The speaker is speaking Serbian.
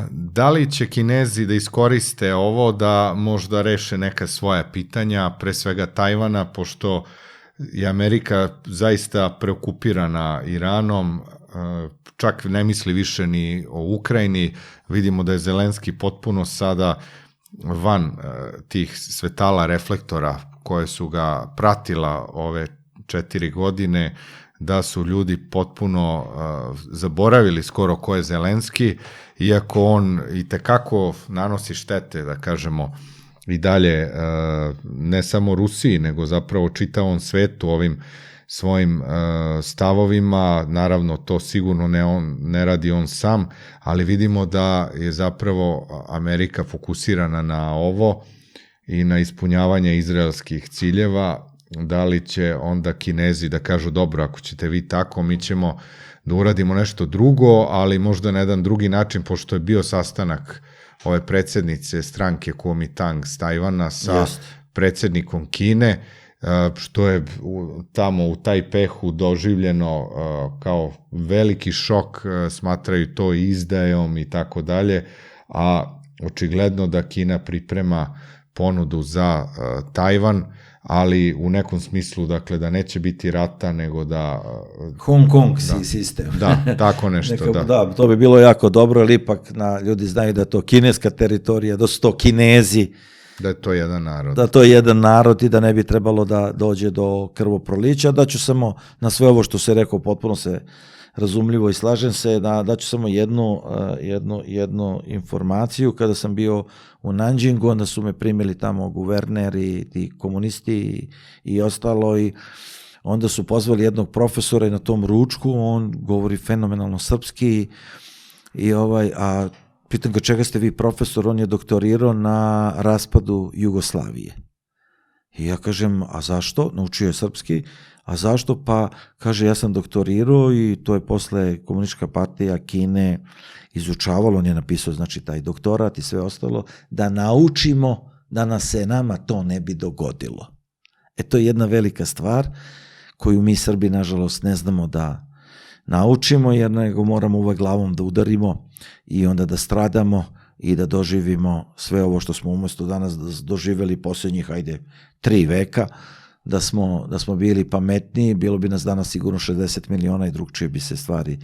Da li će Kinezi da iskoriste ovo da možda reše neka svoja pitanja, pre svega Tajvana, pošto je Amerika zaista preokupirana Iranom, čak ne misli više ni o Ukrajini, vidimo da je Zelenski potpuno sada van tih svetala reflektora koje su ga pratila ove 4 godine, da su ljudi potpuno zaboravili skoro ko je Zelenski, iako on i tekako nanosi štete, da kažemo, i dalje, ne samo Rusiji, nego zapravo čitavom svetu ovim svojim stavovima. Naravno, to sigurno ne radi on sam, ali vidimo da je zapravo Amerika fokusirana na ovo i na ispunjavanje izraelskih ciljeva. Da li će onda Kinezi da kažu, dobro, ako ćete vi tako, mi ćemo da uradimo nešto drugo, ali možda na jedan drugi način, pošto je bio sastanak ove predsjednice stranke Kuomintang s Tajvana sa predsjednikom Kine, što je tamo u Tajpehu doživljeno kao veliki šok, smatraju to izdajom i tako dalje, a očigledno da Kina priprema ponudu za Tajvan, ali u nekom smislu, dakle, da neće biti rata, nego da... Hong Kong sistem. Da, tako nešto, da. Da, to bi bilo jako dobro, ali ipak ljudi znaju da je to kineska teritorija, da su to Kinezi. Da je to jedan narod. Da to je jedan narod i da ne bi trebalo da dođe do krvoprolića. Da ću samo, na sve ovo što se rekao, potpuno se razumljivo i slažem se, da ću samo jednu informaciju. Kada sam bio u Nanjingu, onda su me primili tamo guverneri i komunisti i ostalo, i onda su pozvali jednog profesora i na tom ručku, on govori fenomenalno srpski, a pitam ga, čega ste vi profesor? On je doktorirao na raspadu Jugoslavije. I ja kažem, a zašto? Naučio je srpski. A zašto? Pa, kaže, ja sam doktorirao i to je posle Komunistička partija Kine izučavalo, on je napisao, znači, taj doktorat i sve ostalo, da naučimo da nas se nama to ne bi dogodilo. To je jedna velika stvar koju mi Srbi, nažalost, ne znamo da naučimo, jer nego moramo uvek glavom da udarimo i onda da stradamo i da doživimo sve ovo što smo umesto danas doživeli posljednjih, 3 veka, da smo bili pametniji, bilo bi nas danas sigurno 60 miliona i drugčije bi se stvari